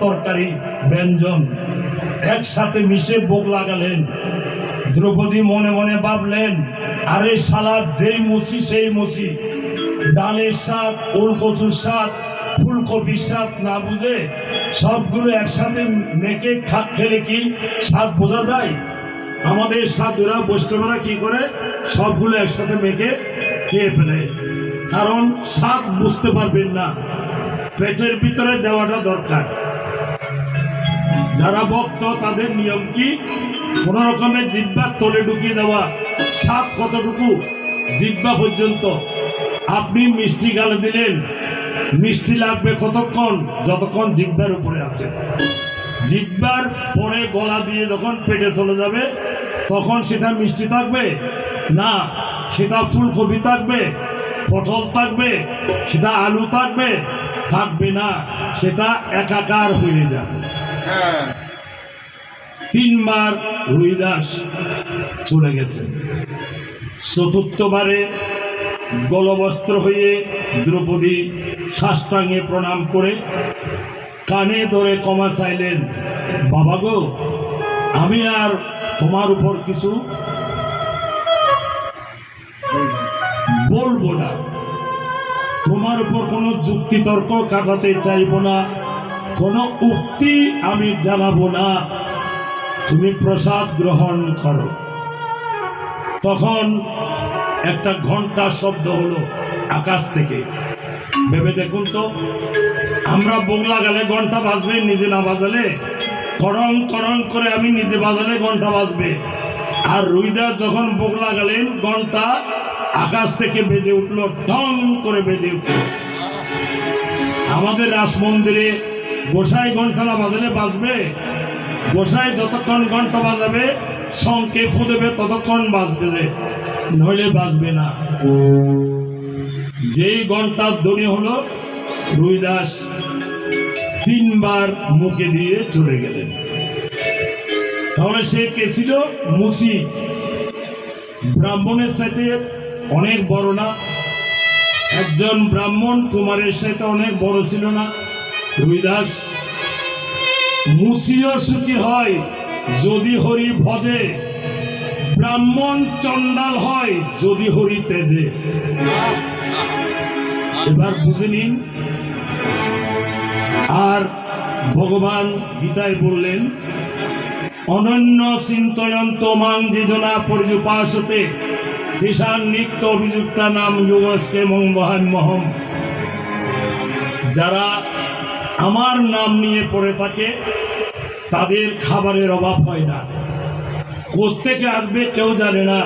তরকারি ব্যঞ্জন একসাথে মিশে ভোগ লাগালেন। দ্রৌপদী মনে মনে ভাবলেন, আরে সালাদ যেই মুছি সেই মুছি, ডালের স্বাদ, ওলকচুর স্বাদ, ফুলকপির স্বাদ না বুঝে সবগুলো একসাথে মেখে খেলে কি স্বাদ বোঝা যায়? আমাদের সাধুরা বৈষ্ণবরা কি করে সবগুলো একসাথে মেখে খেয়ে ফেলে, কারণ স্বাদ বুঝতে পারবেন না, পেটের ভিতরে দেওয়াটা দরকার। যারা ভক্ত তাদের নিয়ম কি, কোন রকমের জিহ্বার তলে ঢুকিয়ে দেওয়া, স্বাদ কতটুকু জিহ্বা পর্যন্ত। আপনি মিষ্টি গালে দিলেন, মিষ্টি লাগবে কতক্ষণ, যতক্ষণ জিহ্বার উপরে আছে। জিহ্বার পরে গলা দিয়ে যখন পেটে চলে যাবে তখন সেটা মিষ্টি থাকবে না, সেটা ফুলকপি থাকবে, পটল থাকবে, সেটা আলু থাকবে, থাকবে না, সেটা একাকার হয়ে যাবে। 3 বার রুইদাস চলে গেছে। চতুর্থবারে গলবস্ত্র হয়ে দ্রৌপদী সাষ্টাঙ্গে প্রণাম করে কানে ধরে ক্ষমা চাইলেন, বাবা গো, আমি আর তোমার উপর কিছু বলবো না, তোমার উপর কোনো যুক্তি তর্ক কাটাতে চাইব না, কোনো উক্তি আমি জানাবো না, তুমি প্রসাদ গ্রহণ করো। তখন একটা ঘন্টা শব্দ হলো আকাশ থেকে। ভেবে দেখুন তো, আমরা ভোগ লাগালে ঘন্টা বাজবে, নিজে না বাজালে করং করং করে আমি নিজে বাজালে ঘন্টা বাজবে। আর রুইদাস যখন ভোগ লাগালেন ঘন্টা আকাশ থেকে বেজে উঠলো, ঢং করে বেজে উঠল। আমাদের রাস মন্দিরে গোসাই ঘন্টা না বাজালে বাজবে? গোসাই যতক্ষণ ঘন্টা বাজাবে, শঙ্কে ফু দেবে, ততক্ষণ বাজবে, নইলে বাজবে না। যেই ঘন্টার ধ্বনি হলো, রুইদাস 3 বার মুখে দিয়ে চলে গেলেন। তাহলে সে কে ছিল? মুসি। ব্রাহ্মণের সাথে অনেক বড় না? একজন ব্রাহ্মণ কুমারের সাথে অনেক বড় ছিল না রুইদাস? মুসিও সূচি হয় যদি হরি ভজে, ব্রাহ্মণ চণ্ডাল হয় যদি হরি তেজে। এবার বুঝে নিন। আর ভগবান গীতায় বললেন, অনন্য চিন্তয়ন্ত মাং যেজনা পর্যুপাসতে তেষাং নিত্য অভিযুক্তা নাম যোগস্কে মং মহান্মহম। যারা আমার নাম নিয়ে পড়ে থাকে তাদের খাবারের অভাব হয় না। কোত্থেকে আসবে কেউ জানে না।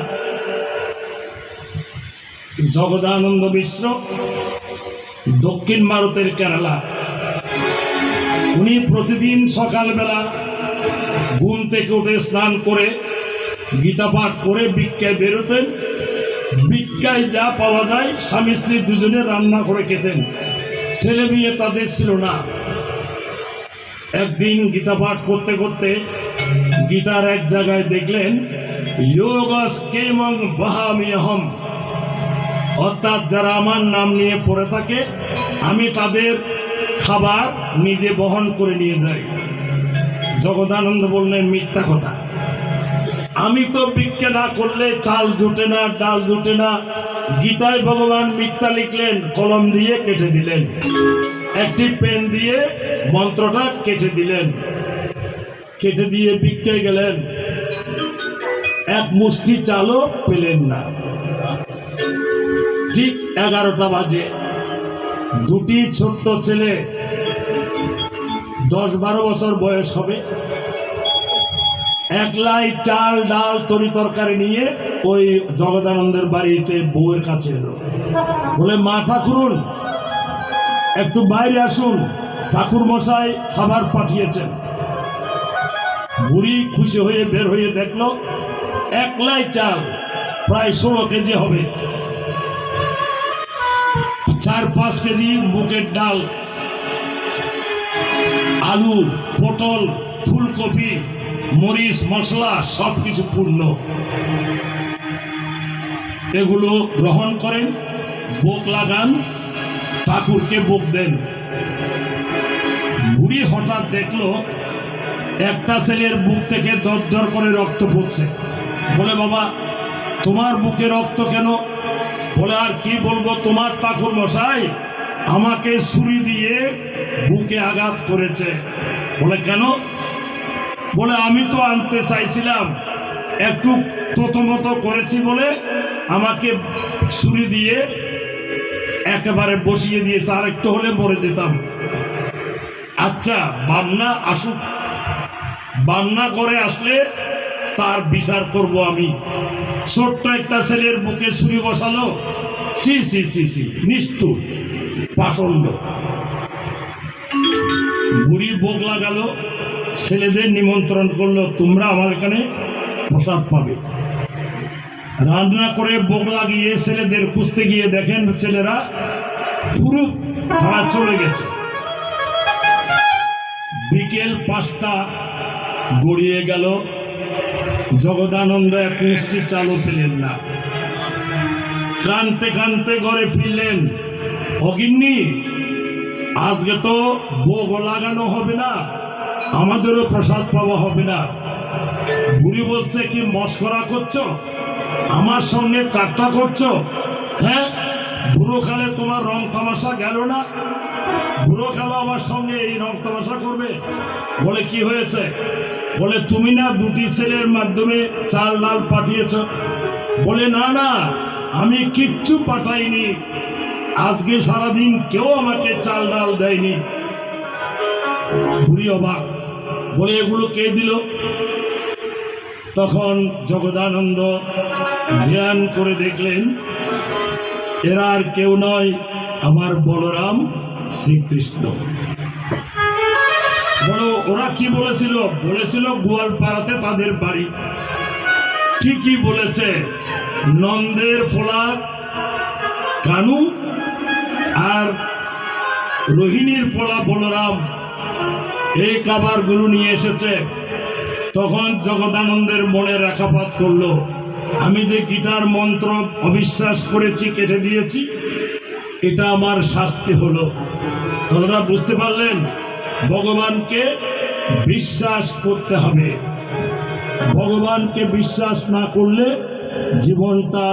জগদানন্দ মিশ্র, দক্ষিণ ভারতের কেরালা, উনি প্রতিদিন সকালবেলা ঘুম থেকে উঠে স্নান করে গীতা পাঠ করে ভিক্ষায় বেরোতেন। ভিক্ষায় যা পাওয়া যায় স্বামী স্ত্রী দুজনে রান্না করে খেতেন। ছেলে মেয়ে তাদের ছিল না। একদিন গীতা পাঠ করতে করতে গীতার এক জায়গায় দেখলেন, যোগস কেমং বহামিহম, অর্থাৎ যারা আমার নাম নিয়ে পড়ে থাকে আমি তাদের খাবার নিজে বহন করে নিয়ে যাই। জগদানন্দ বললেন, মিথ্যা কথা, আমি তো ভিক্ষা না করলে চাল জুটে না, ডাল জুটে না। গীতায় ভগবান মিথ্যা লিখলেন, কলম দিয়ে কেটে দিলেন, একটি পেন দিয়ে মন্ত্রটা কেটে দিলেন। কেটে দিয়ে ভিক্ষায় গেলেন, এক মুষ্টি চালও পেলেন না। ঠিক 11টা বাজে দুটি ছোট্ট ছেলে, 10-12 বছর বয়স হবে, একলাই চাল ডাল তরি তরকারি নিয়ে ওই জগদানন্দের বাড়িতে বউয়ের কাছে এলো। বলে, মা ঠাকুরুন, একটু বাইরে আসুন, ঠাকুর মশাই খাবার পাঠিয়েছেন। বুড়ি খুশি হয়ে বের হয়ে দেখলো, একলাই চাল প্রায় 16 কেজি হবে, 4-5 কেজি মুগের ডাল, আলু, পটল, ফুলকপি, মরিচ, মশলা সবকিছু পূর্ণ। এগুলো গ্রহণ করেন, ভোগ লাগান, ঠাকুরকে ভোগ দেন। বুড়ি হঠাৎ দেখলো একটা ছেলের বুক থেকে দরদর করে রক্ত পড়ছে। বলে, বাবা তোমার বুকে রক্ত কেন? বলে, আর কি বলবো, তোমার ঠাকুর মশাই আমাকে ছুরি দিয়ে বুকে আঘাত করেছে। বলে, কেন? বলে, আমি তো আনতে চাইছিলাম, একটু প্রথমত করেছি বলে আমাকে ছুরি দিয়ে একেবারে বসিয়ে দিয়েছে, আর একটু হলে মরে যেতাম। আচ্ছা বামনা আসুক, বামনা করে আসলে তার বিচার করব আমি। ছোট্ট একটা ছেলের বুকে ছুরি বসালো, সি সি সি সি, নিষ্ঠুর পাষণ্ড। বুড়ি ভোগ লাগালো, ছেলেদের নিমন্ত্রণ করলো, তোমরা আমার এখানে প্রসাদ পাবে। রান্না করে ভোগ লাগিয়ে ছেলেদের খুঁজতে গিয়ে দেখেন ছেলেরা পুরো ভাড়া চলে গেছে। বিকেল 5টা গড়িয়ে গেল, জগদানন্দ এক মিষ্টি চালও পেলেন না। কানতে কানতে ঘরে ফিরলেন। অগিন্নি, আজকে তো ভোগ লাগানো হবে না, আমাদেরও প্রসাদ পাওয়া হবে না। বুড়ি বলছে, কি মস্করা করছো? আমার সঙ্গে ঠাট্টা করছো? হ্যাঁ, বুড়ো কালে তোমার রং তামাশা গেল না? বুড়ো কালো আমার সঙ্গে এই রং তামাশা করবে? বলে, কি হয়েছে? বলে, তুমি না 2টি ছেলের মাধ্যমে চাল ডাল পাঠিয়েছ। বলে, না না, আমি কিচ্ছু পাঠাইনি, আজকে সারাদিন কেউ আমাকে চাল ডাল দেয়নি। বুড়ি অবাক, বলে, এগুলো কে দিল? তখন জগদানন্দ ধ্যান করে দেখলেন এরা আর কেউ নয়, আমার বলরাম শ্রীকৃষ্ণ। বলো, ওরা কি বলেছিল? বলেছিল গোয়ালপাড়াতে তাদের বাড়ি। ঠিকই বলেছে, নন্দের ফোলা কানু আর রোহিণীর ফোলা বলরাম এই খাবারগুলো নিয়ে এসেছে। তখন জগদানন্দের মনে রেখাপাত করলো, আমি যে গীতার মন্ত্র অবিশ্বাস করেছি, কেটে দিয়েছি, এটা আমার শাস্তি হলো। তোমরা বুঝতে পারলেন, ভগবানকে বিশ্বাস করতে হবে। ভগবানকে বিশ্বাস না করলে জীবনটা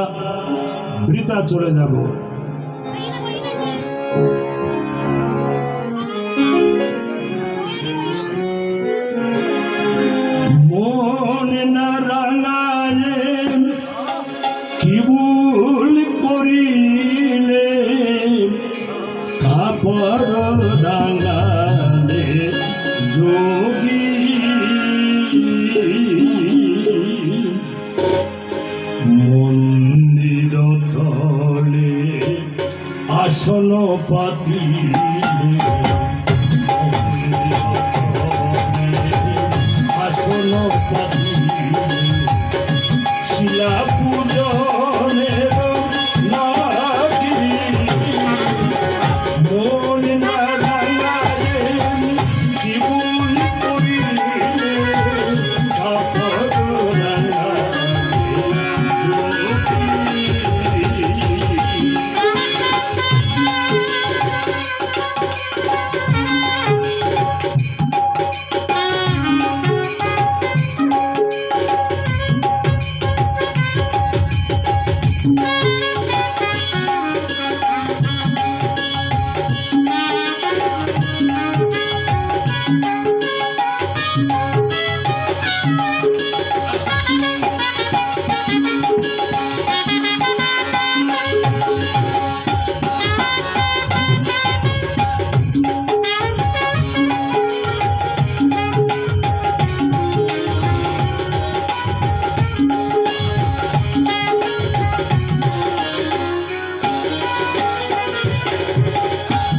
বৃথা চলে যাব। মনে না রাঙালে কি ভুল করিলে, কাপড় ডাঙালে যোগী, মন্দির তলে আসন পাতিলে, আসন পাতিলে শিলা পূজনের লাগি, মন না রাঙালে কি ভুল করিলে, কাপড় ডাঙালে যোগী।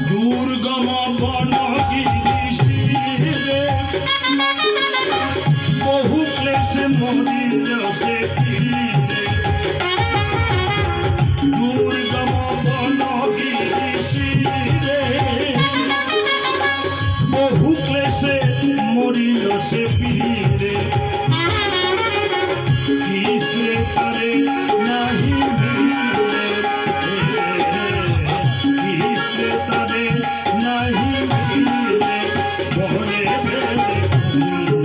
দুর্গম বনগিরি বহু ক্লেশে মরিল সে তীরে, দুর্গম বনগিরি বহু ক্লেশে মরিল সে পীরে, কিসে তারে নাহি মিলে, কিসে তারে নাহি মিলে, হুম।